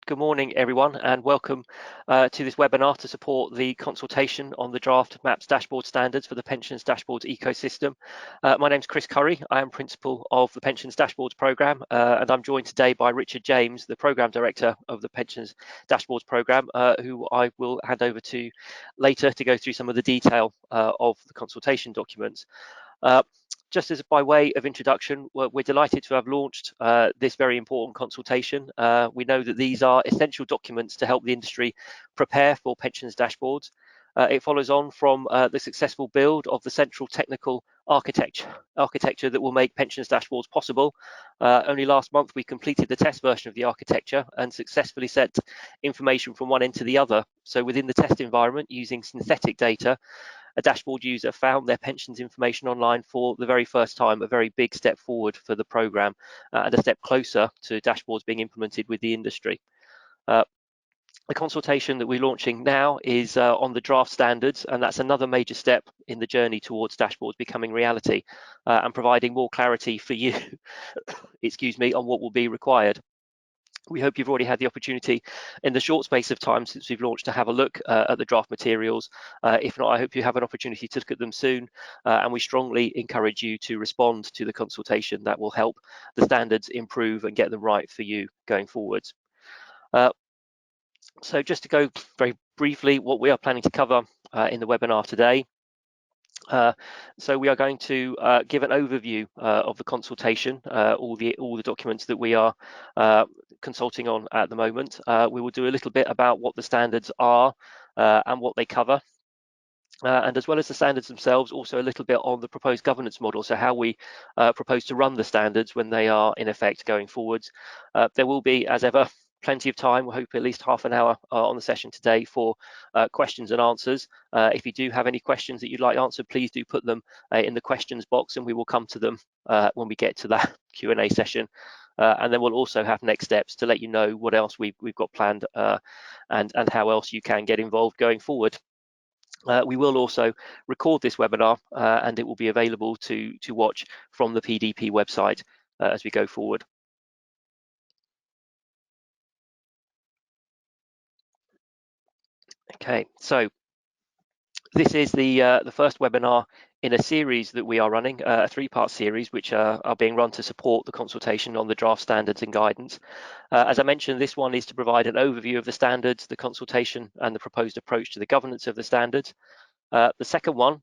Good morning, everyone, and welcome to this webinar to support the consultation on the draft MAPS dashboard standards for the Pensions Dashboards ecosystem. My name is Chris Curry. I am Principal of the Pensions Dashboards Programme, and I'm joined today by Richard James, the Programme Director of the Pensions Dashboards Programme, who I will hand over to later to go through some of the detail of the consultation documents. Just as by way of introduction, we're delighted to have launched this very important consultation. We know that these are essential documents to help the industry prepare for pensions dashboards. It follows on from the successful build of the central technical architecture that will make pensions dashboards possible. Only last month we completed the test version of the architecture and successfully sent information from one end to the other. So within the test environment, using synthetic data, a dashboard user found their pensions information online for the very first time, a very big step forward for the programme and a step closer to dashboards being implemented with the industry. The consultation that we're launching now is on the draft standards, and that's another major step in the journey towards dashboards becoming reality and providing more clarity for you, excuse me, on what will be required. We hope you've already had the opportunity in the short space of time since we've launched to have a look at the draft materials. If not, I hope you have an opportunity to look at them soon, and we strongly encourage you to respond to the consultation. That will help the standards improve and get them right for you going forwards. So just to go very briefly, what we are planning to cover in the webinar today. So we are going to give an overview of the consultation, all the documents that we are consulting on at the moment. We will do a little bit about what the standards are and what they cover. And as well as the standards themselves, also a little bit on the proposed governance model, so how we propose to run the standards when they are in effect going forwards. There will be, as ever, plenty of time. We'll hope at least half an hour on the session today for questions and answers. If you do have any questions that you'd like answered, please do put them in the questions box, and we will come to them when we get to that Q&A session. And then we'll also have next steps to let you know what else we've got planned and how else you can get involved going forward. We will also record this webinar and it will be available to watch from the PDP website as we go forward. Okay, so this is the first webinar in a series that we are running, a three-part series, which are being run to support the consultation on the draft standards and guidance. As I mentioned, this one is to provide an overview of the standards, the consultation, and the proposed approach to the governance of the standards. The second one,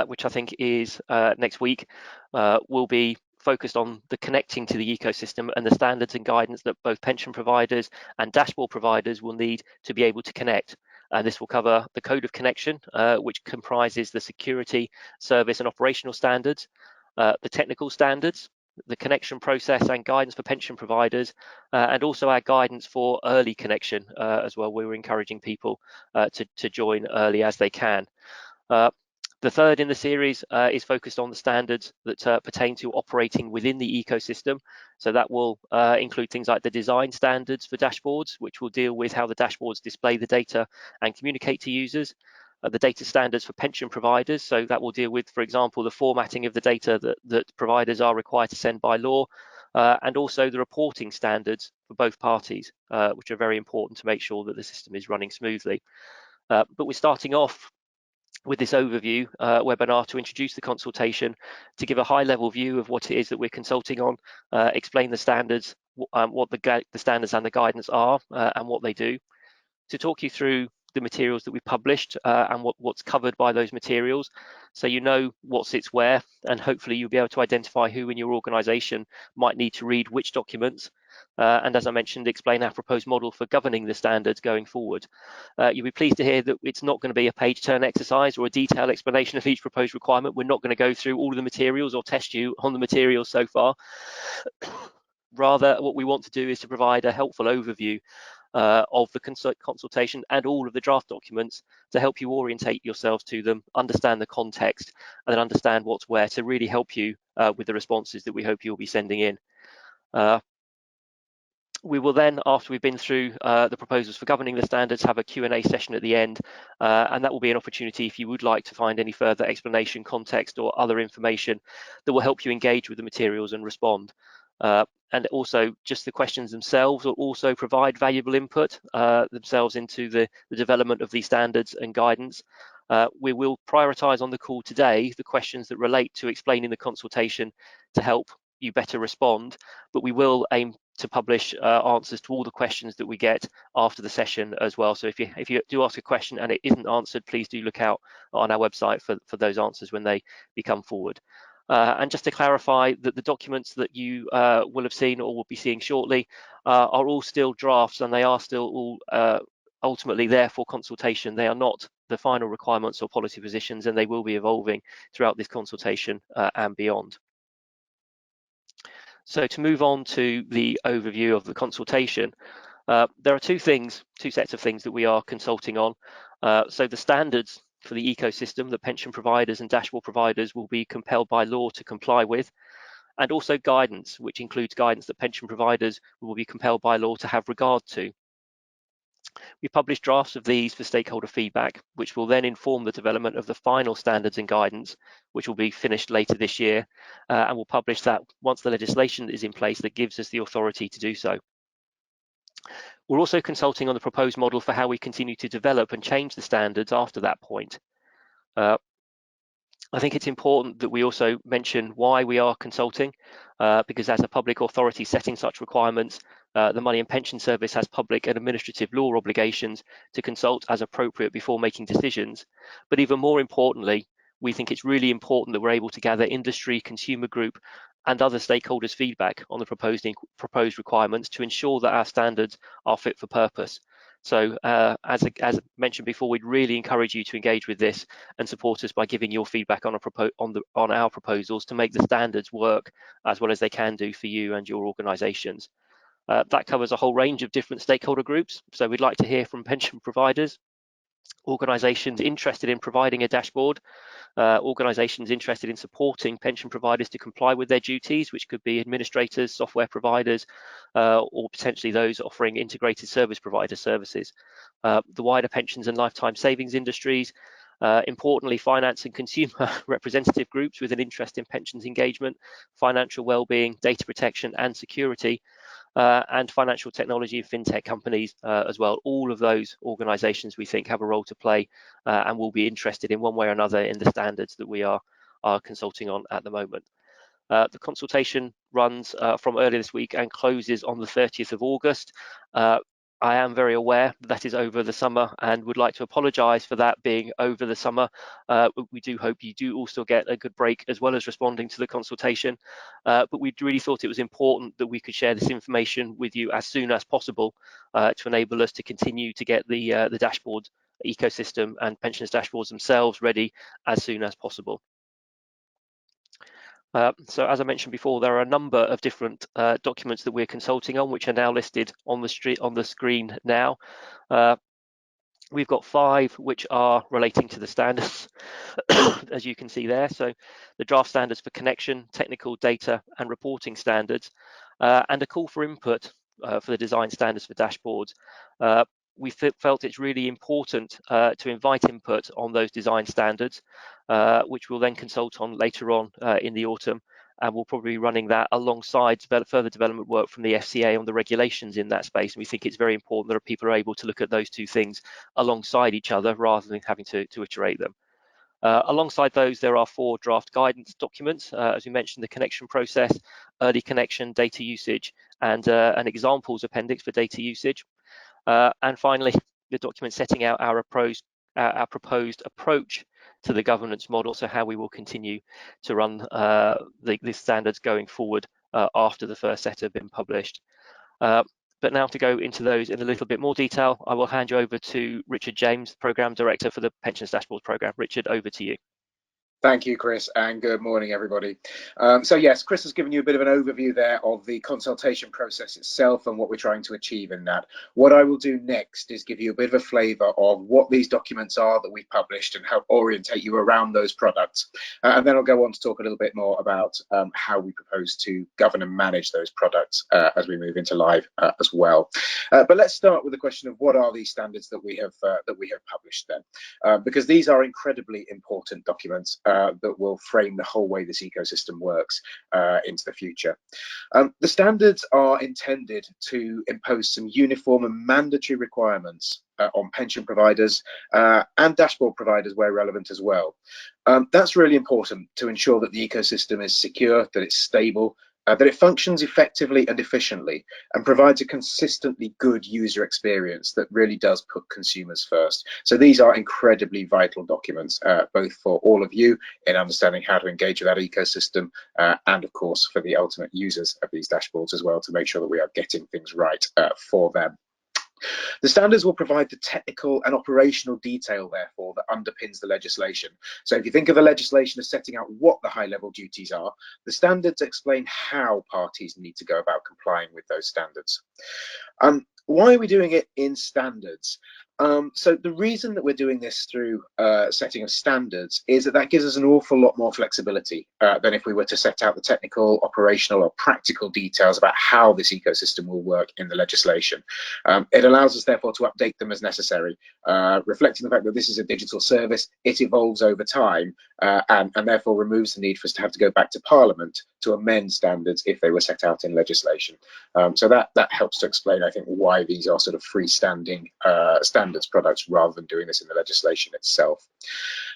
which I think is next week, will be focused on the connecting to the ecosystem and the standards and guidance that both pension providers and dashboard providers will need to be able to connect. This will cover the code of connection, which comprises the security, service and operational standards, the technical standards, the connection process and guidance for pension providers, and also our guidance for early connection as well. We're encouraging people to join early as they can. The third in the series is focused on the standards that pertain to operating within the ecosystem. So that will include things like the design standards for dashboards, which will deal with how the dashboards display the data and communicate to users. The data standards for pension providers, so that will deal with, for example, the formatting of the data that providers are required to send by law, and also the reporting standards for both parties, which are very important to make sure that the system is running smoothly. But we're starting off with this overview webinar to introduce the consultation, to give a high-level view of what it is that we're consulting on, explain the standards, what the standards and the guidance are, and what they do, to talk you through the materials that we've published and what's covered by those materials, so you know what sits where, and hopefully you'll be able to identify who in your organisation might need to read which documents, and as I mentioned, explain our proposed model for governing the standards going forward. You'll be pleased to hear that it's not going to be a page turn exercise or a detailed explanation of each proposed requirement. We're not going to go through all of the materials or test you on the materials so far. Rather, what we want to do is to provide a helpful overview of the consultation and all of the draft documents to help you orientate yourselves to them, understand the context, and then understand what's where to really help you with the responses that we hope you'll be sending in. We will then, after we've been through the proposals for governing the standards, have a Q&A session at the end, and that will be an opportunity if you would like to find any further explanation, context, or other information that will help you engage with the materials and respond. And also just the questions themselves will also provide valuable input themselves into the development of these standards and guidance. We will prioritise on the call today the questions that relate to explaining the consultation to help you better respond, but we will aim to publish answers to all the questions that we get after the session as well. So if you do ask a question and it isn't answered, please do look out on our website for those answers when they become forward. And just to clarify that the documents that you will have seen or will be seeing shortly are all still drafts, and they are still all ultimately there for consultation. They are not the final requirements or policy positions, and they will be evolving throughout this consultation and beyond. So to move on to the overview of the consultation, there are two sets of things that we are consulting on. So the standards for the ecosystem that pension providers and dashboard providers will be compelled by law to comply with, and also guidance, which includes guidance that pension providers will be compelled by law to have regard to. We publish drafts of these for stakeholder feedback, which will then inform the development of the final standards and guidance, which will be finished later this year, and we'll publish that once the legislation is in place that gives us the authority to do so. We're also consulting on the proposed model for how we continue to develop and change the standards after that point. I think it's important that we also mention why we are consulting, because as a public authority setting such requirements, the Money and Pension Service has public and administrative law obligations to consult as appropriate before making decisions. But even more importantly, we think it's really important that we're able to gather industry, consumer group, and other stakeholders' feedback on the proposed requirements to ensure that our standards are fit for purpose. So as mentioned before, we'd really encourage you to engage with this and support us by giving your feedback on our proposals to make the standards work as well as they can do for you and your organisations. That covers a whole range of different stakeholder groups. So we'd like to hear from pension providers, organisations interested in providing a dashboard, organisations interested in supporting pension providers to comply with their duties, which could be administrators, software providers, or potentially those offering integrated service provider services, the wider pensions and lifetime savings industries, importantly, finance and consumer representative groups with an interest in pensions engagement, financial well-being, data protection and security, and financial technology and fintech companies as well. All of those organisations we think have a role to play and will be interested in one way or another in the standards that we are consulting on at the moment. The consultation runs from earlier this week and closes on the 30th of August. I am very aware that is over the summer and would like to apologise for that being over the summer. We do hope you do also get a good break as well as responding to the consultation. But we really thought it was important that we could share this information with you as soon as possible to enable us to continue to get the dashboard ecosystem and pensions dashboards themselves ready as soon as possible. So as I mentioned before, there are a number of different documents that we're consulting on, which are now listed on the screen now. We've got 5 which are relating to the standards, as you can see there. So the draft standards for connection, technical data and reporting standards, and a call for input for the design standards for dashboards. We felt it's really important to invite input on those design standards, which we'll then consult on later on in the autumn, and we'll probably be running that alongside further development work from the FCA on the regulations in that space. And we think it's very important that people are able to look at those two things alongside each other rather than having to iterate them. Alongside those, there are 4 draft guidance documents, as we mentioned, the connection process, early connection, data usage, and an examples appendix for data usage. And finally, the document setting out our proposed approach to the governance model, so how we will continue to run the standards going forward after the first set have been published. But now to go into those in a little bit more detail, I will hand you over to Richard James, Programme Director for the Pensions Dashboards Programme. Richard, over to you. Thank you, Chris, and good morning, everybody. So yes, Chris has given you a bit of an overview there of the consultation process itself and what we're trying to achieve in that. What I will do next is give you a bit of a flavour of what these documents are that we've published and help orientate you around those products. And then I'll go on to talk a little bit more about how we propose to govern and manage those products as we move into live as well. But let's start with the question of what are these standards that we have published then, because these are incredibly important documents. that will frame the whole way this ecosystem works into the future. The standards are intended to impose some uniform and mandatory requirements on pension providers and dashboard providers where relevant as well. That's really important to ensure that the ecosystem is secure, that it's stable, that it functions effectively and efficiently, and provides a consistently good user experience that really does put consumers first. So these are incredibly vital documents, both for all of you in understanding how to engage with that ecosystem, and of course for the ultimate users of these dashboards as well, to make sure that we are getting things right for them. The standards will provide the technical and operational detail, therefore, that underpins the legislation. So if you think of the legislation as setting out what the high-level duties are, the standards explain how parties need to go about complying with those standards. Why are we doing it in standards? So the reason that we're doing this through setting of standards is that gives us an awful lot more flexibility than if we were to set out the technical, operational, or practical details about how this ecosystem will work in the legislation. It allows us, therefore, to update them as necessary, reflecting the fact that this is a digital service. It evolves over time, and therefore removes the need for us to have to go back to Parliament to amend standards if they were set out in legislation. So that helps to explain, I think, why these are sort of freestanding standards products rather than doing this in the legislation itself.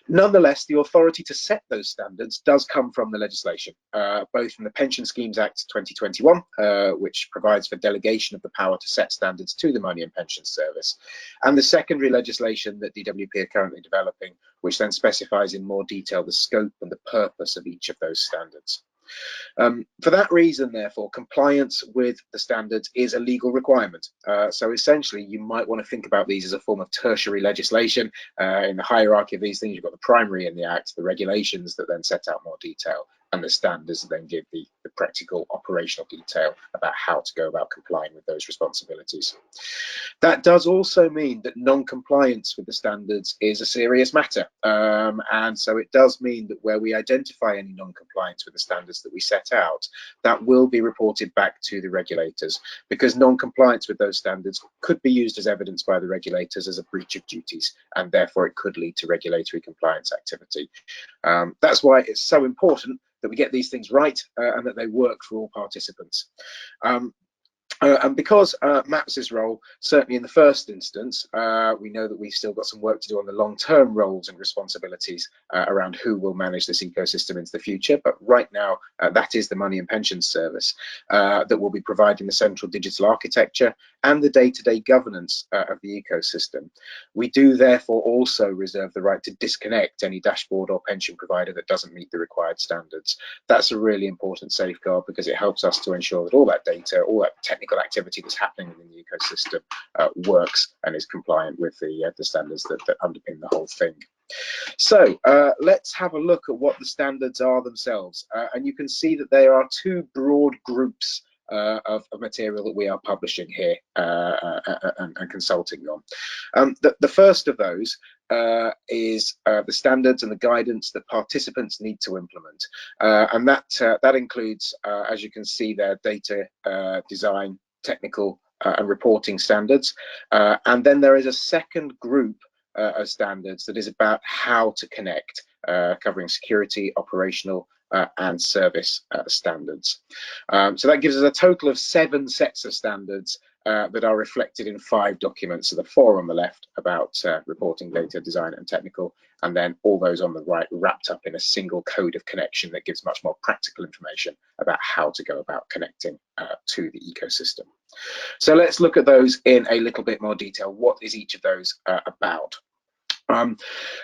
Nonetheless, the authority to set those standards does come from the legislation, both from the Pension Schemes Act 2021, which provides for delegation of the power to set standards to the Money and Pension Service, and the secondary legislation that DWP are currently developing, which then specifies in more detail the scope and the purpose of each of those standards. For that reason, therefore, compliance with the standards is a legal requirement. So essentially, you might want to think about these as a form of tertiary legislation. In the hierarchy of these things, you've got the primary in the Act, the regulations that then set out more detail, and the standards that then give the practical operational detail about how to go about complying with those responsibilities. That does also mean that non-compliance with the standards is a serious matter. And so it does mean that where we identify any non-compliance with the standards that we set out, that will be reported back to the regulators, because non-compliance with those standards could be used as evidence by the regulators as a breach of duties, and therefore it could lead to regulatory compliance activity. That's why it's so important that we get these things right and that they work for all participants. And because MAPS's role, certainly in the first instance, we know that we've still got some work to do on the long-term roles and responsibilities around who will manage this ecosystem into the future. But right now, that is the Money and Pensions Service that will be providing the central digital architecture and the day-to-day governance of the ecosystem. We do therefore also reserve the right to disconnect any dashboard or pension provider that doesn't meet the required standards. That's a really important safeguard, because it helps us to ensure that all that data, all that technical activity that's happening within the ecosystem works and is compliant with the standards that underpin the whole thing. So let's have a look at what the standards are themselves, and you can see that there are two broad groups of material that we are publishing here and consulting on. The first of those is the standards and the guidance that participants need to implement, and that includes, as you can see there, data design, technical and reporting standards, and then there is a second group of standards that is about how to connect, covering security, operational and service standards. So that gives us a total of 7 sets of standards that are reflected in 5 documents. So the 4 on the left about reporting, data, design and technical, and then all those on the right wrapped up in a single code of connection that gives much more practical information about how to go about connecting to the ecosystem. So let's look at those in a little bit more detail. What is each of those about?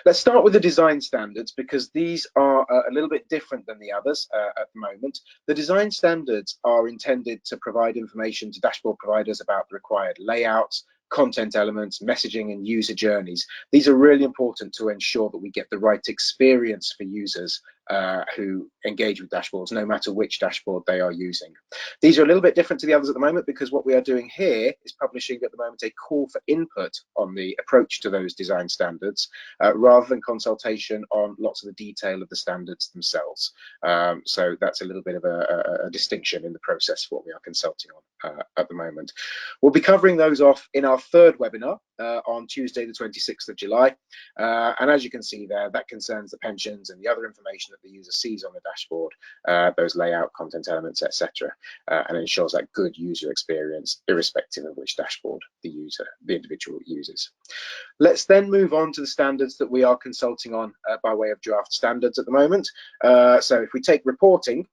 Let's start with the design standards, because these are a little bit different than the others at the moment. The design standards are intended to provide information to dashboard providers about the required layouts, content elements, messaging and user journeys. These are really important to ensure that we get the right experience for users who engage with dashboards, no matter which dashboard they are using. These are a little bit different to the others at the moment, because what we are doing here is publishing at the moment a call for input on the approach to those design standards, rather than consultation on lots of the detail of the standards themselves. So that's a little bit of a distinction in the process for what we are consulting on at the moment. We'll be covering those off in our third webinar on Tuesday, the 26th of July. And as you can see there, that concerns the pensions and the other information that the user sees on the dashboard, those layout, content elements, etc., and ensures that good user experience, irrespective of which dashboard the individual uses. Let's then move on to the standards that we are consulting on by way of draft standards at the moment. So if we take reporting,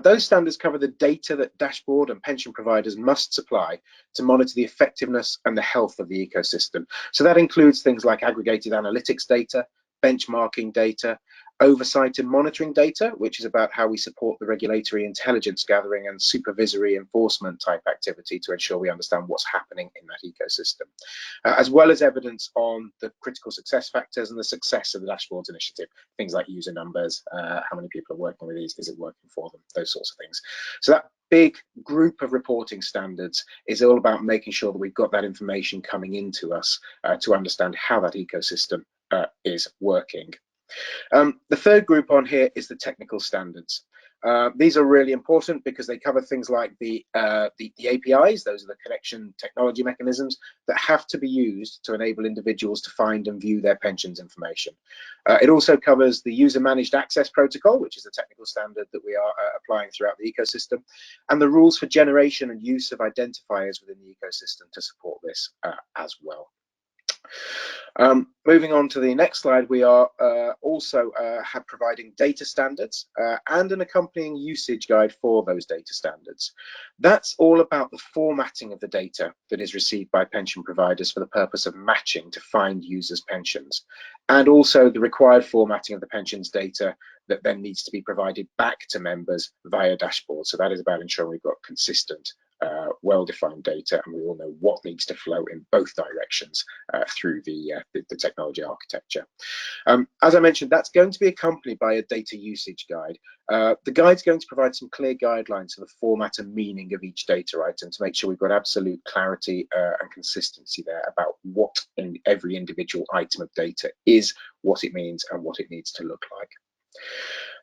those standards cover the data that dashboard and pension providers must supply to monitor the effectiveness and the health of the ecosystem. So that includes things like aggregated analytics data, benchmarking data, oversight and monitoring data, which is about how we support the regulatory intelligence gathering and supervisory enforcement type activity to ensure we understand what's happening in that ecosystem, as well as evidence on the critical success factors and the success of the dashboards initiative, things like user numbers, how many people are working with these, is it working for them, those sorts of things. So that big group of reporting standards is all about making sure that we've got that information coming into us to understand how that ecosystem is working. The third group on here is the technical standards. These are really important because they cover things like the APIs, those are the connection technology mechanisms that have to be used to enable individuals to find and view their pensions information. It also covers the user managed access protocol, which is a technical standard that we are applying throughout the ecosystem, and the rules for generation and use of identifiers within the ecosystem to support this as well. Moving on to the next slide, we are also providing data standards and an accompanying usage guide for those data standards. That's all about the formatting of the data that is received by pension providers for the purpose of matching to find users' pensions, and also the required formatting of the pensions data that then needs to be provided back to members via dashboards. So that is about ensuring we've got consistent, well-defined data, and we all know what needs to flow in both directions through the technology architecture. As I mentioned, that's going to be accompanied by a data usage guide. The guide's going to provide some clear guidelines for the format and meaning of each data item to make sure we've got absolute clarity and consistency there about what in every individual item of data is, what it means, and what it needs to look like.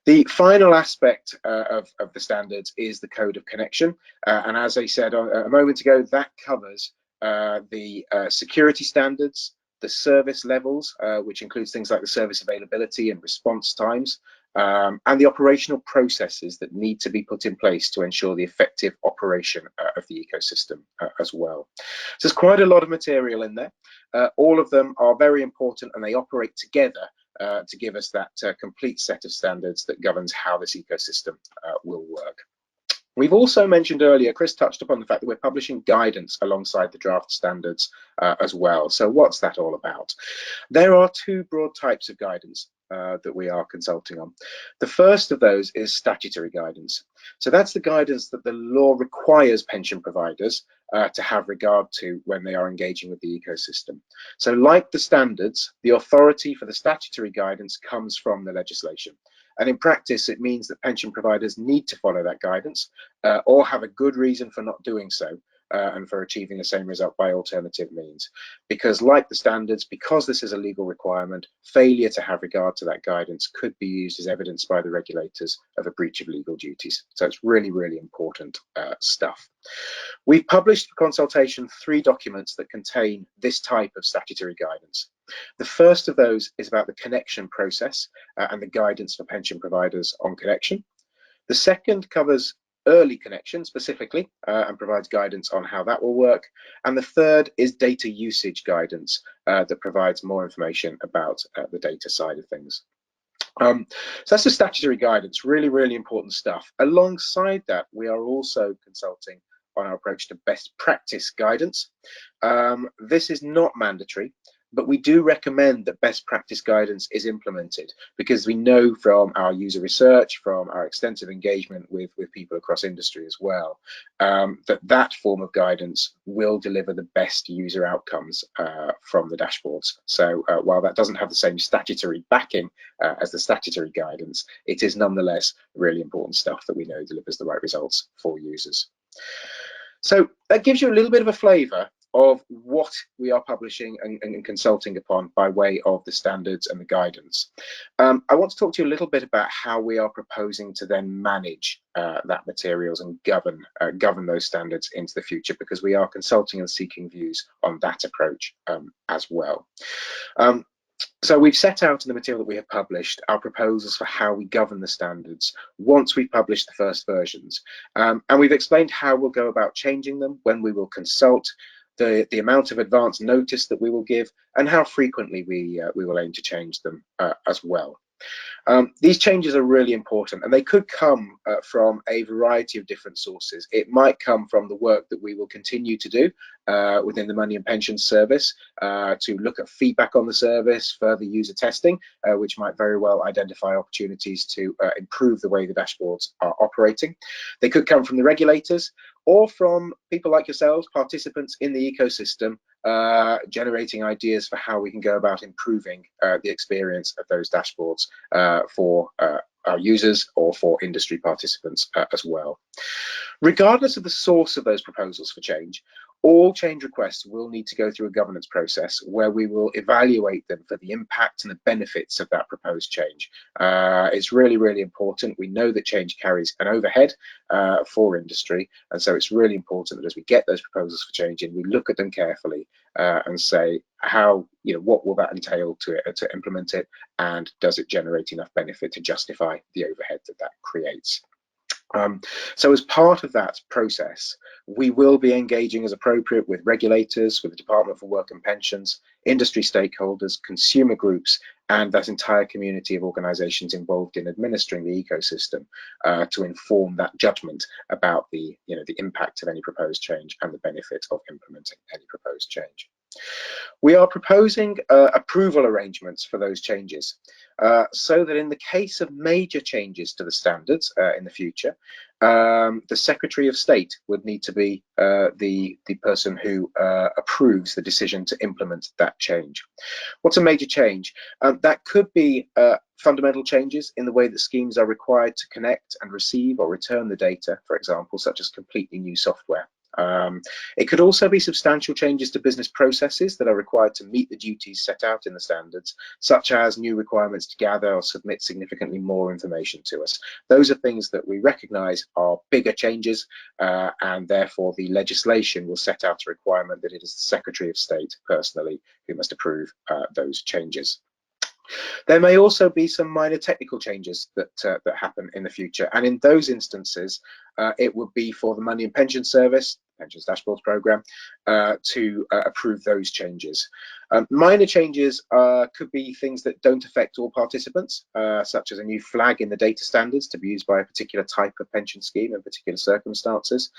The final aspect of the standards is the code of connection, and as I said a moment ago, that covers the security standards, the service levels, which includes things like the service availability and response times, and the operational processes that need to be put in place to ensure the effective operation of the ecosystem as well. So there's quite a lot of material in there. All of them are very important, and they operate together to give us that complete set of standards that governs how this ecosystem will work. We've also mentioned earlier, Chris touched upon the fact that we're publishing guidance alongside the draft standards as well. So what's that all about? There are two broad types of guidance that we are consulting on. The first of those is statutory guidance. So that's the guidance that the law requires pension providers to have regard to when they are engaging with the ecosystem. So like the standards, the authority for the statutory guidance comes from the legislation. And in practice, it means that pension providers need to follow that guidance or have a good reason for not doing so and for achieving the same result by alternative means. Because like the standards, because this is a legal requirement, failure to have regard to that guidance could be used as evidence by the regulators of a breach of legal duties. So it's really, really important stuff. We've published for consultation 3 documents that contain this type of statutory guidance. The first of those is about the connection process and the guidance for pension providers on connection. The second covers early connection specifically and provides guidance on how that will work. And the third is data usage guidance that provides more information about the data side of things. So that's the statutory guidance, really, really important stuff. Alongside that, we are also consulting on our approach to best practice guidance. This is not mandatory, but we do recommend that best practice guidance is implemented, because we know from our user research, from our extensive engagement with people across industry as well, that form of guidance will deliver the best user outcomes from the dashboards. So while that doesn't have the same statutory backing as the statutory guidance, it is nonetheless really important stuff that we know delivers the right results for users. So that gives you a little bit of a flavour of what we are publishing and consulting upon by way of the standards and the guidance. I want to talk to you a little bit about how we are proposing to then manage that materials and govern those standards into the future, because we are consulting and seeking views on that approach as well. So we've set out in the material that we have published our proposals for how we govern the standards once we've published the first versions. And we've explained how we'll go about changing them, when we will consult, the amount of advance notice that we will give, and how frequently we will aim to change them as well. These changes are really important, and they could come from a variety of different sources. It might come from the work that we will continue to do within the Money and Pensions Service to look at feedback on the service, further user testing, which might very well identify opportunities to improve the way the dashboards are operating. They could come from the regulators, or from people like yourselves, participants in the ecosystem, generating ideas for how we can go about improving the experience of those dashboards for our users or for industry participants as well. Regardless of the source of those proposals for change, all change requests will need to go through a governance process where we will evaluate them for the impact and the benefits of that proposed change. It's really, really important. We know that change carries an overhead for industry, and so it's really important that as we get those proposals for change in, we look at them carefully and say what will that entail to implement it, and does it generate enough benefit to justify the overhead that creates. So as part of that process, we will be engaging as appropriate with regulators, with the Department for Work and Pensions, industry stakeholders, consumer groups, and that entire community of organisations involved in administering the ecosystem to inform that judgment about the impact of any proposed change and the benefit of implementing any proposed change. We are proposing approval arrangements for those changes, so that in the case of major changes to the standards in the future, the Secretary of State would need to be the person who approves the decision to implement that change. What's a major change? That could be fundamental changes in the way that schemes are required to connect and receive or return the data, for example, such as completely new software. It could also be substantial changes to business processes that are required to meet the duties set out in the standards, such as new requirements to gather or submit significantly more information to us. Those are things that we recognise are bigger changes, and therefore the legislation will set out a requirement that it is the Secretary of State personally who must approve those changes. There may also be some minor technical changes that happen in the future, and in those instances it would be for the Money and Pension Service, Pensions Dashboards Programme, to approve those changes. Minor changes could be things that don't affect all participants, such as a new flag in the data standards to be used by a particular type of pension scheme in particular circumstances.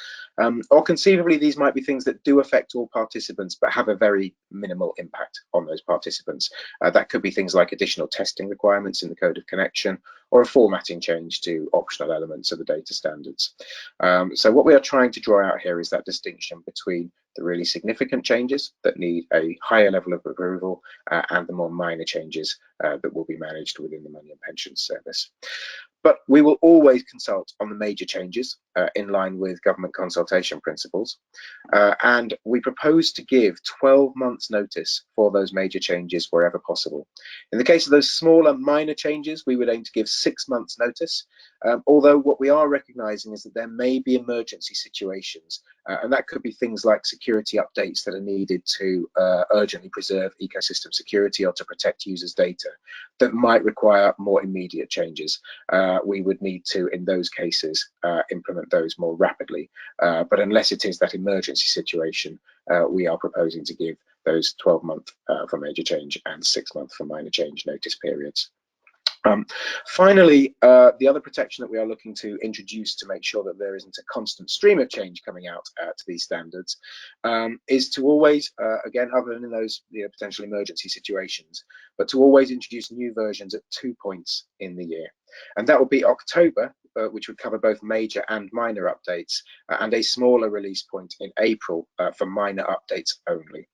Or conceivably, these might be things that do affect all participants but have a very minimal impact on those participants. That could be things like additional testing requirements in the Code of Connection, or a formatting change to optional elements of the data standards. So what we are trying to draw out here is that distinction between the really significant changes that need a higher level of approval and the more minor changes that will be managed within the Money and Pensions Service. But we will always consult on the major changes in line with government consultation principles. And we propose to give 12 months notice for those major changes wherever possible. In the case of those smaller minor changes, we would aim to give 6 months notice, although what we are recognising is that there may be emergency situations, and that could be things like security updates that are needed to urgently preserve ecosystem security or to protect users' data that might require more immediate changes. We would need to, in those cases, implement those more rapidly. But unless it is that emergency situation, we are proposing to give those 12-month for major change and 6-month for minor change notice periods. Finally, the other protection that we are looking to introduce to make sure that there isn't a constant stream of change coming out to these standards is to always, again, other than in those potential emergency situations, but to always introduce new versions at 2 points in the year. And that will be October, which would cover both major and minor updates, and a smaller release point in April for minor updates only.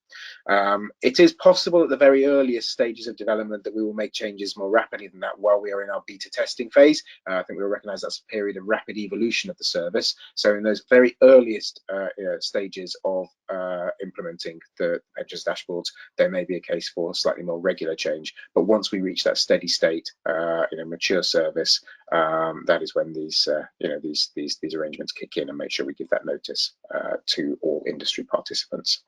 It is possible at the very earliest stages of development that we will make changes more rapidly than that while we are in our beta testing phase. I think we'll recognize that's a period of rapid evolution of the service. So in those very earliest stages of implementing the pensions dashboards, there may be a case for slightly more regular change. But once we reach that steady state in a mature service, that is when these arrangements kick in and make sure we give that notice to all industry participants.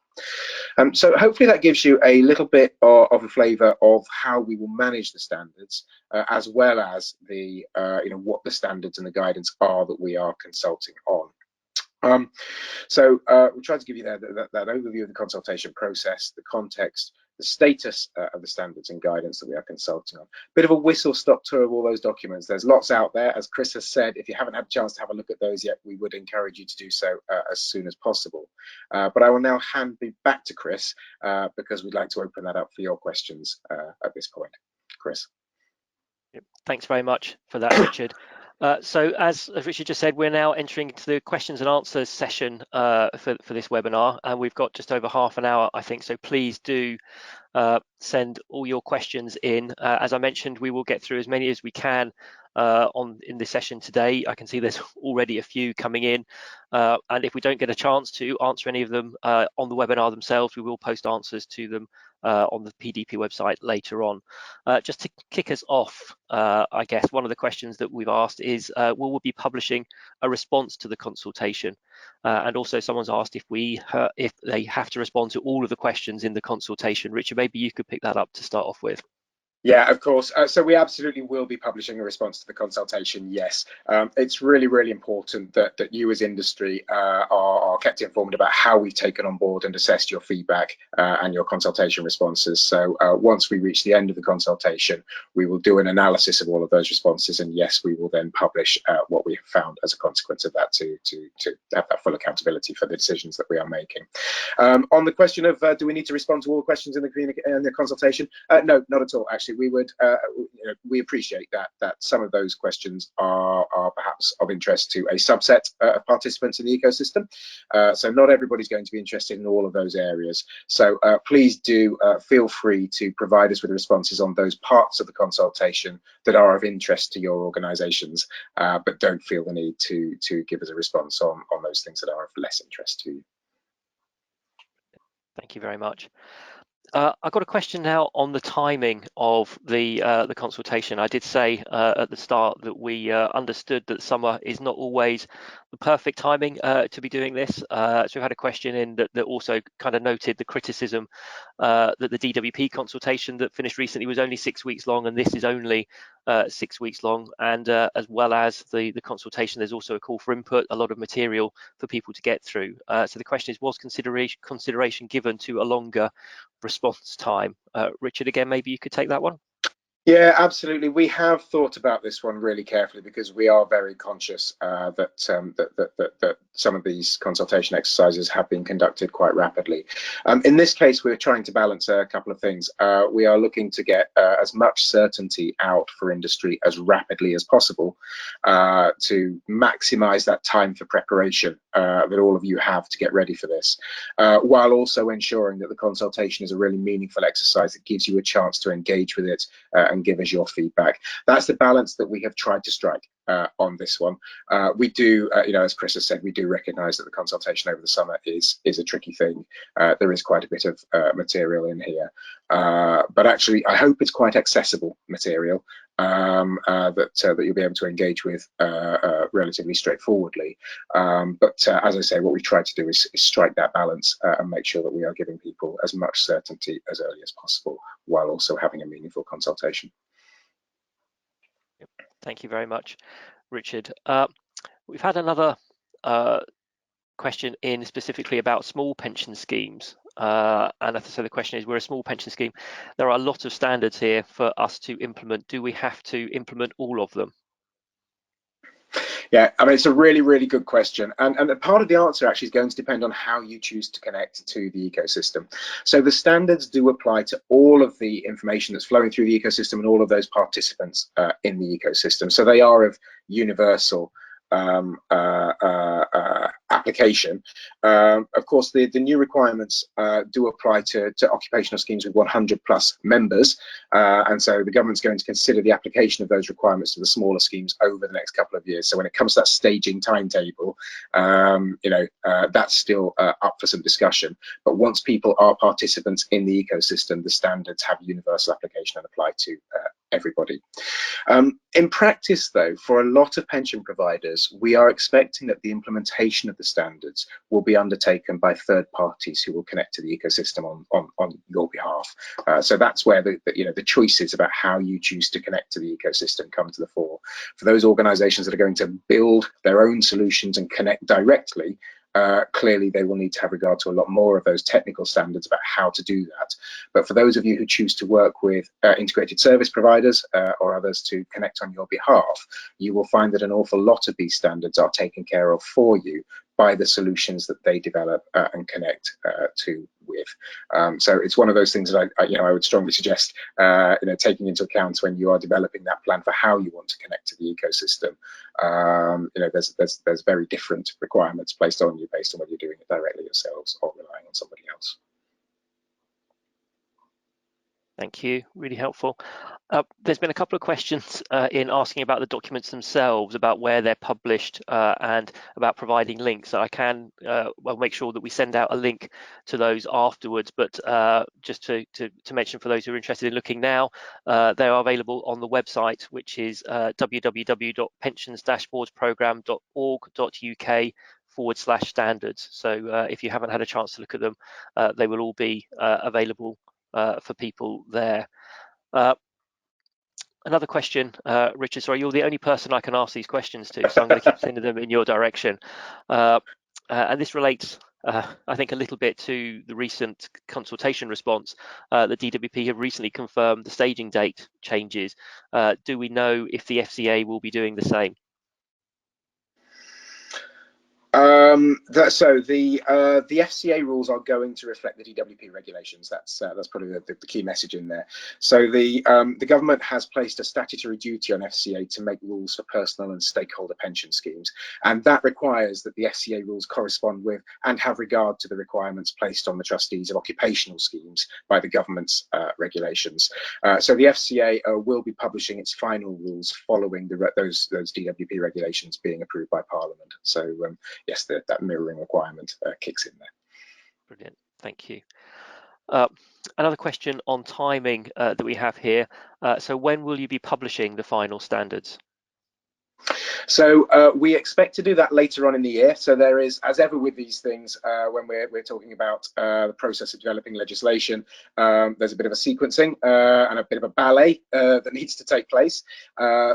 So hopefully that gives you a little bit of a flavour of how we will manage the standards, as well as the what the standards and the guidance are that we are consulting on. So we'll try to give you that overview of the consultation process, the context, the status of the standards and guidance that we are consulting on. Bit of a whistle-stop tour of all those documents. There's lots out there. As Chris has said, if you haven't had a chance to have a look at those yet, we would encourage you to do so as soon as possible. But I will now hand me back to Chris because we'd like to open that up for your questions at this point. Chris. Thanks very much for that, Richard. So as Richard just said, we're now entering into the questions and answers session for this webinar, and we've got just over half an hour, I think. So please do send all your questions in. As I mentioned, we will get through as many as we can in this session today. I can see there's already a few coming in, and if we don't get a chance to answer any of them on the webinar themselves, we will post answers to them on the PDP website later on. Just to kick us off, I guess one of the questions that we've asked is, will we be publishing a response to the consultation? And also someone's asked if they have to respond to all of the questions in the consultation. Richard, maybe you could pick that up to start off with. Yeah, of course. So we absolutely will be publishing a response to the consultation, yes. It's really, really important that you as industry are kept informed about how we've taken on board and assessed your feedback and your consultation responses. So once we reach the end of the consultation, we will do an analysis of all of those responses. And yes, we will then publish what we have found as a consequence of that to have that full accountability for the decisions that we are making. On the question of do we need to respond to all the questions in the consultation? No, not at all, actually. We appreciate that some of those questions are perhaps of interest to a subset of participants in the ecosystem. So not everybody's going to be interested in all of those areas. So please do feel free to provide us with responses on those parts of the consultation that are of interest to your organisations, but don't feel the need to give us a response on those things that are of less interest to you. Thank you very much. I've got a question now on the timing of the consultation. I did say at the start that we understood that summer is not always the perfect timing to be doing this. So we had a question in that also kind of noted the criticism that the DWP consultation that finished recently was only 6 weeks long, and this is only 6 weeks long. And as well as the consultation, there's also a call for input, a lot of material for people to get through. So the question is, was consideration given to a longer response time? Richard, again, maybe you could take that one. Yeah, absolutely. We have thought about this one really carefully because we are very conscious that some of these consultation exercises have been conducted quite rapidly. In this case, we're trying to balance a couple of things. We are looking to get as much certainty out for industry as rapidly as possible to maximise that time for preparation that all of you have to get ready for this, while also ensuring that the consultation is a really meaningful exercise that gives you a chance to engage with it and give us your feedback. That's the balance that we have tried to strike on this one. We do, as Chris has said, we do recognise that the consultation over the summer is a tricky thing. There is quite a bit of material in here, but actually I hope it's quite accessible material that you'll be able to engage with relatively straightforwardly. But as I say, what we try to do is strike that balance and make sure that we are giving people as much certainty as early as possible while also having a meaningful consultation. Thank you very much, Richard. We've had another question in specifically about small pension schemes. And so the question is, we're a small pension scheme. There are a lot of standards here for us to implement. Do we have to implement all of them? Yeah, I mean, it's a really, really good question. And part of the answer actually is going to depend on how you choose to connect to the ecosystem. So the standards do apply to all of the information that's flowing through the ecosystem and all of those participants in the ecosystem. So they are of universal application. Of course, the new requirements do apply to occupational schemes with 100 plus members, and so the government's going to consider the application of those requirements to the smaller schemes over the next couple of years. So when it comes to that staging timetable, that's still up for some discussion. But once people are participants in the ecosystem, the standards have universal application and apply to everybody. In practice, though, for a lot of pension providers, we are expecting that the implementation of the standards will be undertaken by third parties who will connect to the ecosystem on your behalf. So that's where the choices about how you choose to connect to the ecosystem come to the fore. For those organizations that are going to build their own solutions and connect directly, clearly they will need to have regard to a lot more of those technical standards about how to do that. But for those of you who choose to work with integrated service providers or others to connect on your behalf, you will find that an awful lot of these standards are taken care of for you by the solutions that they develop and connect to with. So it's one of those things that I would strongly suggest taking into account when you are developing that plan for how you want to connect to the ecosystem. There's very different requirements placed on you based on whether you're doing it directly yourselves or relying on somebody else. Thank you, really helpful. There's been a couple of questions in asking about the documents themselves, about where they're published and about providing links. I can make sure that we send out a link to those afterwards, but just to mention for those who are interested in looking now, they are available on the website, which is www.pensions-boards-program.org.uk/standards. So if you haven't had a chance to look at them, they will all be available for people there. Another question, Richard, sorry, you're the only person I can ask these questions to, so I'm going to keep sending them in your direction. And this relates, I think, a little bit to the recent consultation response. The DWP have recently confirmed the staging date changes. Do we know if the FCA will be doing the same? So the FCA rules are going to reflect the DWP regulations. That's probably the key message in there. So the government has placed a statutory duty on FCA to make rules for personal and stakeholder pension schemes, and that requires that the FCA rules correspond with and have regard to the requirements placed on the trustees of occupational schemes by the government's regulations. So the FCA will be publishing its final rules following those DWP regulations being approved by Parliament. So yes, that mirroring requirement kicks in there. Brilliant, thank you. Another question on timing that we have here. So when will you be publishing the final standards? So we expect to do that later on in the year. So there is, as ever with these things, when we're talking about the process of developing legislation, there's a bit of a sequencing and a bit of a ballet that needs to take place.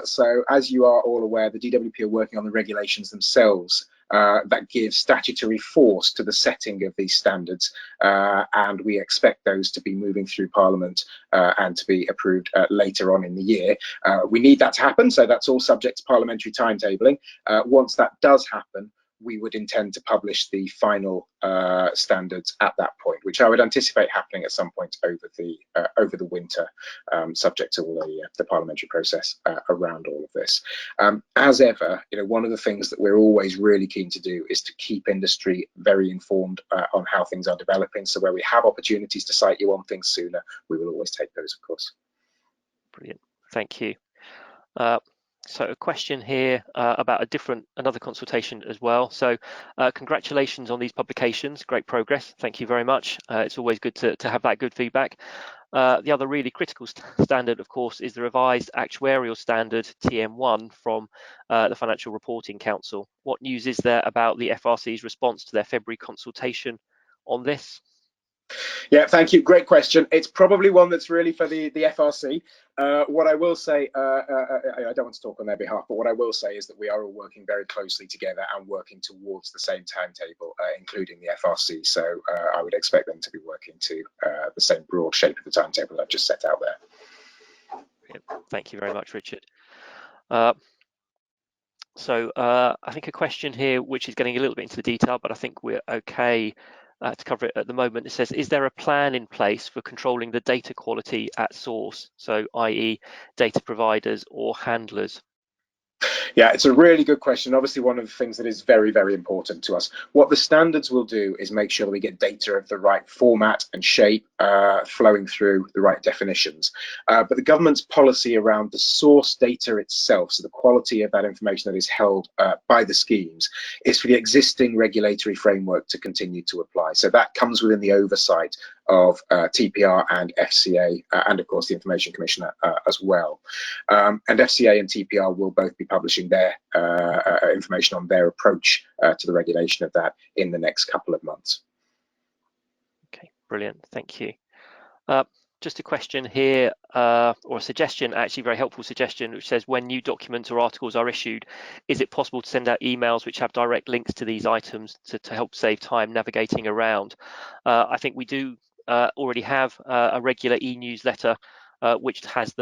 So as you are all aware, the DWP are working on the regulations themselves that give statutory force to the setting of these standards, and we expect those to be moving through Parliament and to be approved later on in the year. We need that to happen, so that's all subject to parliamentary timetabling. Once that does happen, we would intend to publish the final standards at that point, which I would anticipate happening at some point over the winter, subject to all the parliamentary process around all of this. As ever, one of the things that we're always really keen to do is to keep industry very informed on how things are developing. So where we have opportunities to cite you on things sooner, we will always take those, of course. Brilliant, thank you. So a question here about another consultation as well. So congratulations on these publications, great progress. Thank you very much. It's always good to have that good feedback. The other really critical standard, of course, is the revised actuarial standard TM1 from the Financial Reporting Council. What news is there about the FRC's response to their February consultation on this? Yeah, thank you. Great question. It's probably one that's really for the FRC. What I will say, I don't want to talk on their behalf, but what I will say is that we are all working very closely together and working towards the same timetable, including the FRC. So I would expect them to be working to the same broad shape of the timetable I've just set out there. Thank you very much, Richard. So I think a question here, which is getting a little bit into the detail, but I think we're okay to cover it at the moment. It says, is there a plan in place for controlling the data quality at source? So i.e. data providers or handlers? Yeah, it's a really good question. Obviously, one of the things that is very, very important to us. What the standards will do is make sure that we get data of the right format and shape flowing through the right definitions. But the government's policy around the source data itself, so the quality of that information that is held by the schemes, is for the existing regulatory framework to continue to apply. So that comes within the oversight of TPR and FCA, and of course the Information Commissioner as well. And FCA and TPR will both be publishing their information on their approach to the regulation of that in the next couple of months. Okay, brilliant. Thank you. Just a question here, or a suggestion, actually very helpful suggestion, which says when new documents or articles are issued, is it possible to send out emails which have direct links to these items to help save time navigating around? I think we do already have a regular e-newsletter which has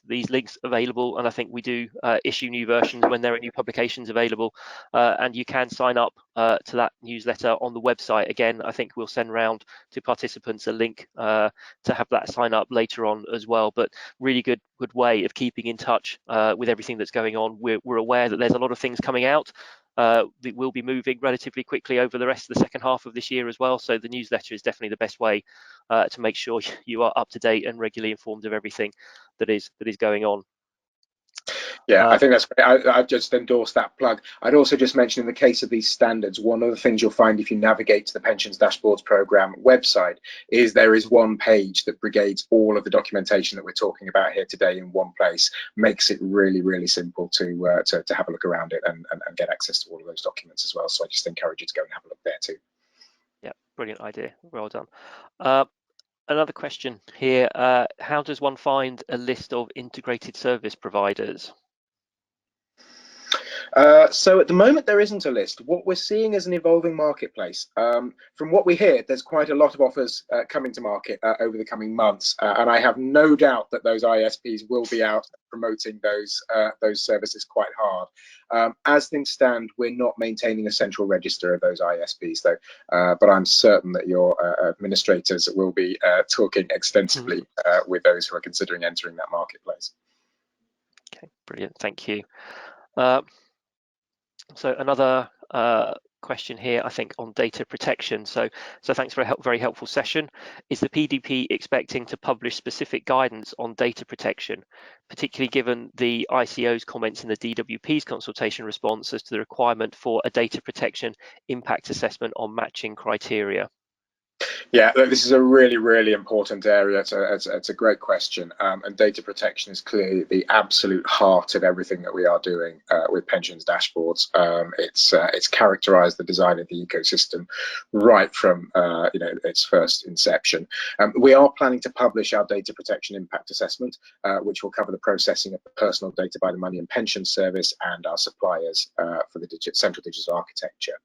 these links available, and I think we do issue new versions when there are new publications available, and you can sign up to that newsletter on the website. Again, I think we'll send around to participants a link to have that sign up later on as well. But really good way of keeping in touch with everything that's going on. We're aware that there's a lot of things coming out that will be moving relatively quickly over the rest of the second half of this year as well. So the newsletter is definitely the best way to make sure you are up to date and regularly informed of everything that is going on. Yeah, I think that's great. I've just endorsed that plug. I'd also just mention in the case of these standards, one of the things you'll find if you navigate to the Pensions Dashboards Programme website is there is one page that brigades all of the documentation that we're talking about here today in one place. Makes it really, really simple to have a look around it and get access to all of those documents as well. So I just encourage you to go and have a look there too. Yeah, brilliant idea. Well done. Another question here, how does one find a list of integrated service providers? So at the moment, there isn't a list. What we're seeing is an evolving marketplace. From what we hear, there's quite a lot of offers coming to market over the coming months, and I have no doubt that those ISPs will be out promoting those services quite hard. As things stand, we're not maintaining a central register of those ISPs, though, but I'm certain that your administrators will be talking extensively with those who are considering entering that marketplace. Okay, brilliant. Thank you. So another question here, I think, on data protection. So thanks for a very helpful session. Is the PDP expecting to publish specific guidance on data protection, particularly given the ICO's comments in the DWP's consultation response as to the requirement for a data protection impact assessment on matching criteria? Yeah, this is a really, really important area. It's a great question, and data protection is clearly the absolute heart of everything that we are doing with pensions dashboards. It's characterised the design of the ecosystem right from its first inception. We are planning to publish our data protection impact assessment, which will cover the processing of personal data by the Money and Pension Service and our suppliers for the central digital architecture.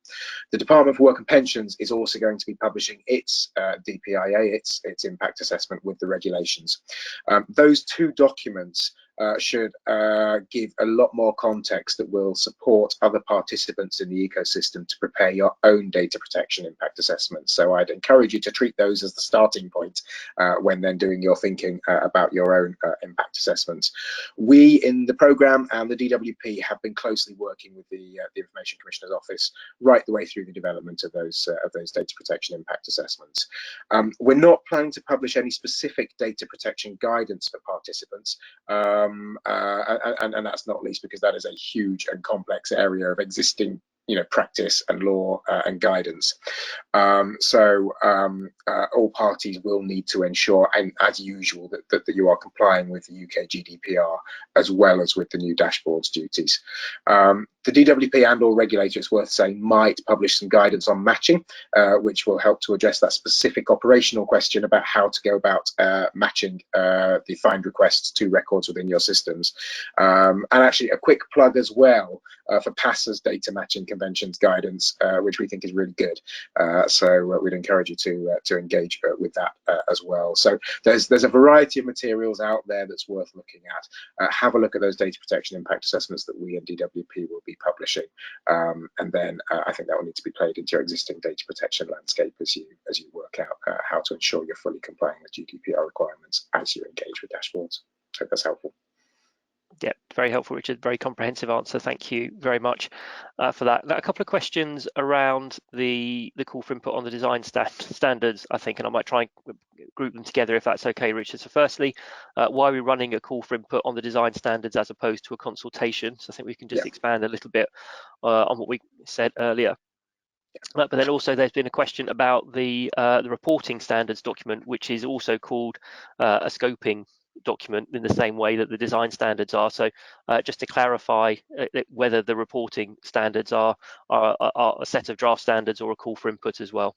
The Department for Work and Pensions is also going to be publishing its DPIA, its impact assessment with the regulations. Those two documents should give a lot more context that will support other participants in the ecosystem to prepare your own data protection impact assessments. So I'd encourage you to treat those as the starting point when then doing your thinking about your own impact assessments. We in the programme and the DWP have been closely working with the Information Commissioner's Office right the way through the development of those data protection impact assessments. We're not planning to publish any specific data protection guidance for participants. And that's not least because that is a huge and complex area of existing practice and law and guidance. So all parties will need to ensure, and as usual, that you are complying with the UK GDPR as well as with the new dashboards duties. The DWP and or regulator, it's worth saying, might publish some guidance on matching, which will help to address that specific operational question about how to go about matching the find requests to records within your systems. And actually a quick plug as well for PASA's data matching conventions guidance, which we think is really good. So we'd encourage you to engage with that as well. So there's a variety of materials out there that's worth looking at. Have a look at those data protection impact assessments that we and DWP will be publishing, and then I think that will need to be played into your existing data protection landscape as you work out how to ensure you're fully complying with GDPR requirements as you engage with dashboards. I hope that's helpful. Yeah, very helpful, Richard. Very comprehensive answer. Thank you very much for that. Now, a couple of questions around the call for input on the design standards, I think, and I might try and group them together if that's okay, Richard. So firstly, why are we running a call for input on the design standards as opposed to a consultation? So I think we can just expand a little bit on what we said earlier. But then also there's been a question about the reporting standards document, which is also called a scoping document in the same way that the design standards are. So just to clarify whether the reporting standards are a set of draft standards or a call for input as well.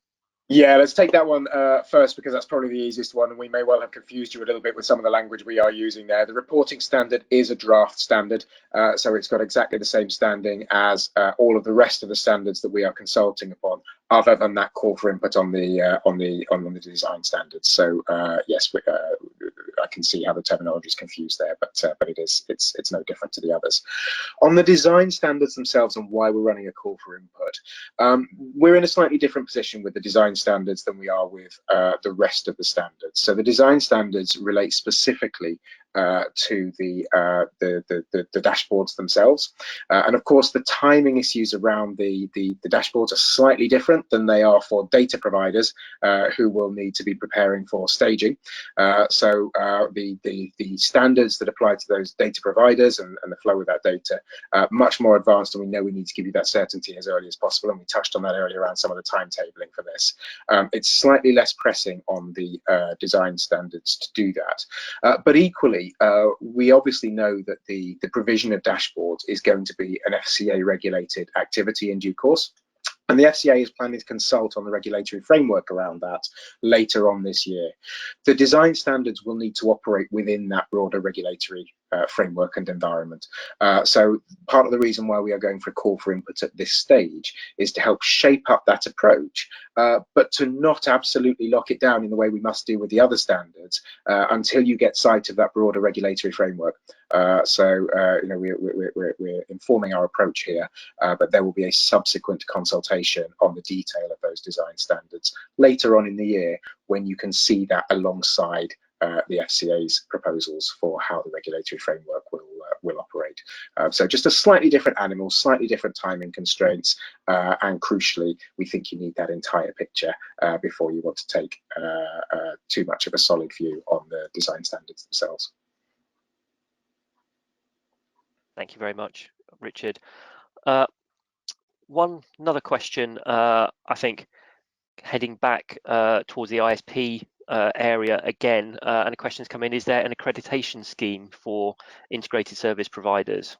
Yeah, let's take that one first, because that's probably the easiest one, and we may well have confused you a little bit with some of the language we are using there. The reporting standard is a draft standard, so it's got exactly the same standing as all of the rest of the standards that we are consulting upon, other than that call for input on the design standards. So yes, I can see how the terminology is confused there, but it's no different to the others. On the design standards themselves and why we're running a call for input, we're in a slightly different position with the design standards than we are with the rest of the standards. So the design standards relate specifically to the dashboards themselves, and of course the timing issues around the dashboards are slightly different than they are for data providers who will need to be preparing for staging. So the standards that apply to those data providers and the flow of that data much more advanced, and we know we need to give you that certainty as early as possible, and we touched on that earlier around some of the timetabling for this. It's slightly less pressing on the design standards to do that, but equally we obviously know that the provision of dashboards is going to be an FCA regulated activity in due course. And the FCA is planning to consult on the regulatory framework around that later on this year. The design standards will need to operate within that broader regulatory framework and environment. So part of the reason why we are going for a call for input at this stage is to help shape up that approach, but to not absolutely lock it down in the way we must do with the other standards until you get sight of that broader regulatory framework. So you know, we're informing our approach here, but there will be a subsequent consultation on the detail of those design standards later on in the year, when you can see that alongside the FCA's proposals for how the regulatory framework will operate. So just a slightly different animal, slightly different timing constraints, and crucially, we think you need that entire picture before you want to take too much of a solid view on the design standards themselves. Thank you very much, Richard. Another question, I think, heading back towards the ISP area again, and a question's come in: is there an accreditation scheme for integrated service providers?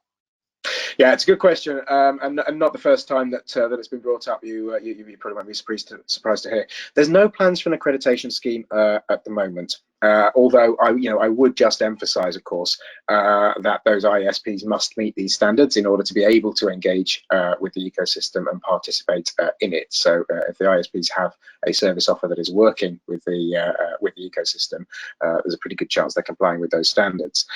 Yeah, it's a good question, and not the first time that it's been brought up. You probably might be surprised to hear. There's no plans for an accreditation scheme at the moment. Although I would just emphasise, of course, that those ISPs must meet these standards in order to be able to engage with the ecosystem and participate in it. So if the ISPs have a service offer that is working with the ecosystem, there's a pretty good chance they're complying with those standards.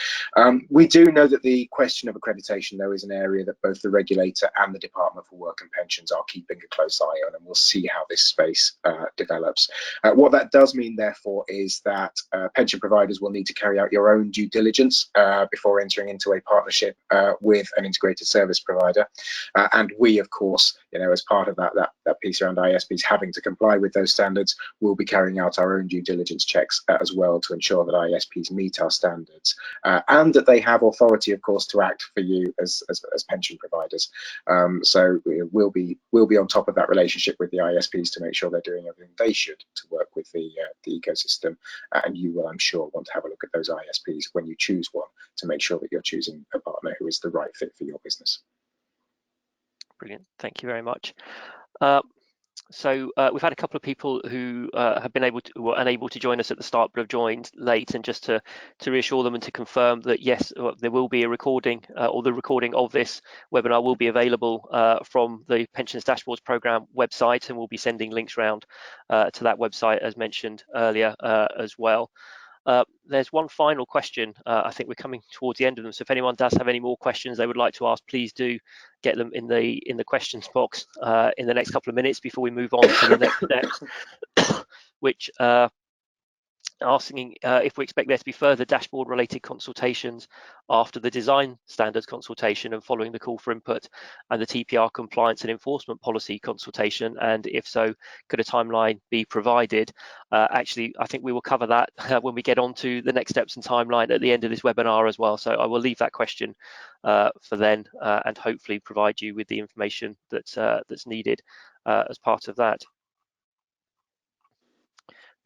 We do know that the question of accreditation, though, is an area that both the regulator and the Department for Work and Pensions are keeping a close eye on, and we'll see how this space develops. What that does mean, therefore, is that pension providers will need to carry out your own due diligence before entering into a partnership with an integrated service provider. And we, of course, as part of that piece around ISPs having to comply with those standards, will be carrying out our own due diligence checks as well to ensure that ISPs meet our standards and that they have authority, of course, to act for you as pension providers. So we'll be on top of that relationship with the ISPs to make sure they're doing everything they should to work with the ecosystem, and you will, I'm sure, want to have a look at those ISPs when you choose one to make sure that you're choosing a partner who is the right fit for your business. Brilliant. Thank you very much. So we've had a couple of people who have been were unable to join us at the start, but have joined late. And just to reassure them and to confirm that yes, there will be a recording, or the recording of this webinar will be available from the Pensions Dashboards Programme website, and we'll be sending links around to that website as mentioned earlier as well. There's one final question. I think we're coming towards the end of them. So if anyone does have any more questions they would like to ask, please do get them in the questions box in the next couple of minutes before we move on to the next steps, which asking if we expect there to be further dashboard related consultations after the design standards consultation and following the call for input and the TPR compliance and enforcement policy consultation, and if so, could a timeline be provided? Actually, I think we will cover that when we get on to the next steps and timeline at the end of this webinar as well. So I will leave that question for then and hopefully provide you with the information that's needed as part of that.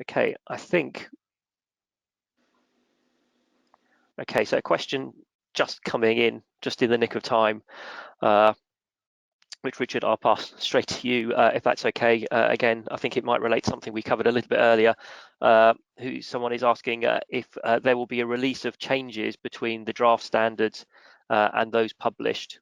Okay, I think. Okay, so a question just coming in, just in the nick of time, which Richard, I'll pass straight to you if that's okay. Again, I think it might relate to something we covered a little bit earlier. Someone is asking if there will be a release of changes between the draft standards and those published.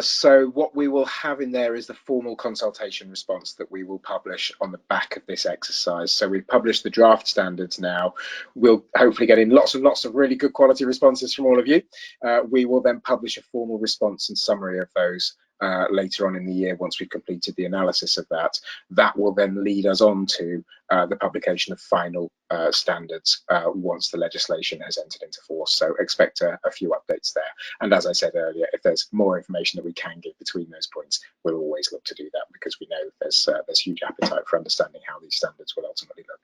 So what we will have in there is the formal consultation response that we will publish on the back of this exercise. So we've published the draft standards now. We'll hopefully get in lots and lots of really good quality responses from all of you. We will then publish a formal response and summary of those later on in the year once we've completed the analysis of that. That will then lead us on to the publication of final standards once the legislation has entered into force. So expect a few updates there. And as I said earlier, if there's more information that we can give between those points, we'll always look to do that, because we know there's huge appetite for understanding how these standards will ultimately look.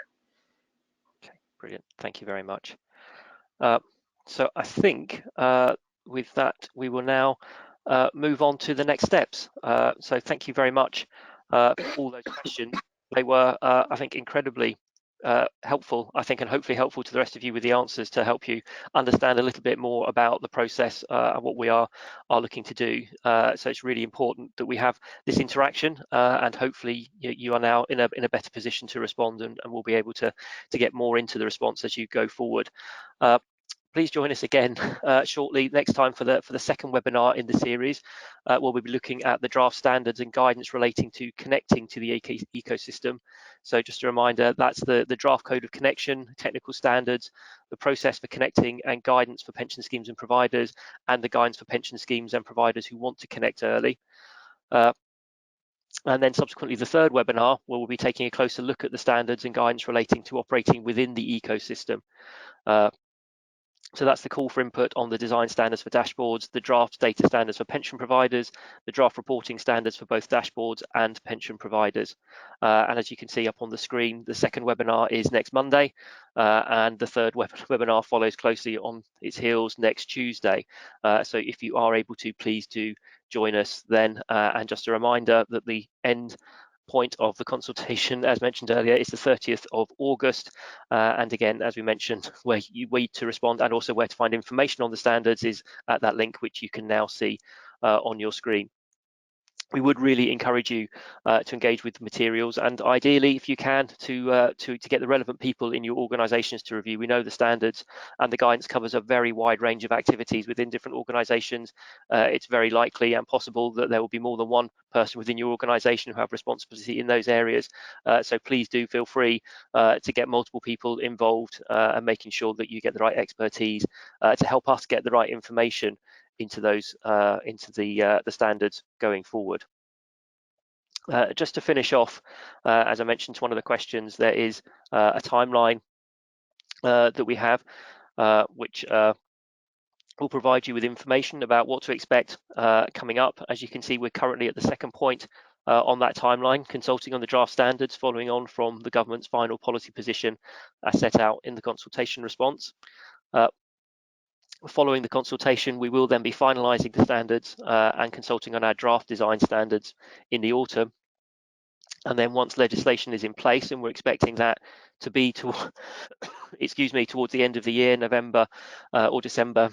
Okay, brilliant. Thank you very much. So I think with that, we will now move on to the next steps. So thank you very much for all those questions. They were, I think, incredibly helpful, I think, and hopefully helpful to the rest of you with the answers to help you understand a little bit more about the process and what we are looking to do. So it's really important that we have this interaction, and hopefully you are now in a better position to respond, and we'll be able to get more into the response as you go forward. Please join us again shortly next time for the second webinar in the series. We'll be looking at the draft standards and guidance relating to connecting to the ecosystem. So just a reminder, that's the draft code of connection, technical standards, the process for connecting, and guidance for pension schemes and providers, and the guidance for pension schemes and providers who want to connect early. And then subsequently the third webinar, where we'll be taking a closer look at the standards and guidance relating to operating within the ecosystem. So that's the call for input on the design standards for dashboards, the draft data standards for pension providers, the draft reporting standards for both dashboards and pension providers. And as you can see up on the screen, the second webinar is next Monday, and the third webinar follows closely on its heels next Tuesday. So if you are able to, please do join us then. And just a reminder that the end point of the consultation, as mentioned earlier, is the 30th of August. And again, as we mentioned, where you wait to respond and also where to find information on the standards is at that link, which you can now see on your screen. We would really encourage you to engage with the materials, and ideally, if you can, to get the relevant people in your organisations to review. We know the standards and the guidance covers a very wide range of activities within different organisations. It's very likely and possible that there will be more than one person within your organisation who have responsibility in those areas. So please do feel free to get multiple people involved and making sure that you get the right expertise to help us get the right information into those into the standards going forward. Just to finish off, as I mentioned to one of the questions, there is a timeline that we have, which will provide you with information about what to expect coming up. As you can see, we're currently at the second point on that timeline, consulting on the draft standards, following on from the government's final policy position as set out in the consultation response. Following the consultation, we will then be finalising the standards and consulting on our draft design standards in the autumn. And then once legislation is in place, and we're expecting that to be towards the end of the year, November or December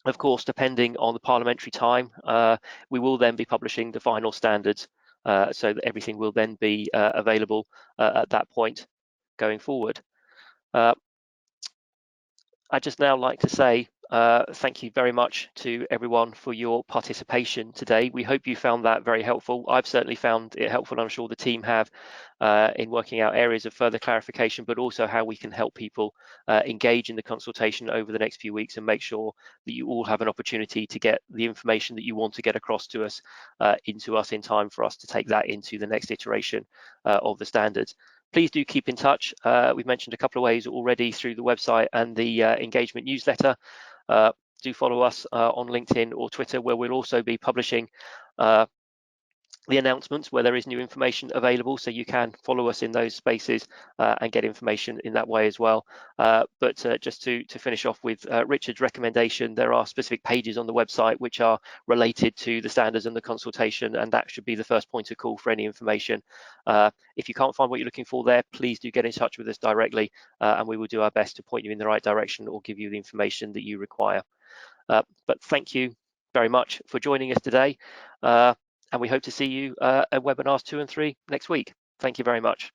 Of course, depending on the parliamentary time, we will then be publishing the final standards, so that everything will then be available at that point going forward. I'd just now like to say thank you very much to everyone for your participation today. We hope you found that very helpful. I've certainly found it helpful, and I'm sure the team have, in working out areas of further clarification, but also how we can help people engage in the consultation over the next few weeks and make sure that you all have an opportunity to get the information that you want to get across to us into us in time for us to take that into the next iteration of the standards. Please do keep in touch. We've mentioned a couple of ways already through the website and the engagement newsletter. Do follow us on LinkedIn or Twitter, where we'll also be publishing the announcements where there is new information available, so you can follow us in those spaces and get information in that way as well. But just to finish off with Richard's recommendation, there are specific pages on the website which are related to the standards and the consultation, and that should be the first point of call for any information. If you can't find what you're looking for there, please do get in touch with us directly, and we will do our best to point you in the right direction or give you the information that you require. But thank you very much for joining us today. And we hope to see you at webinars 2 and 3 next week. Thank you very much.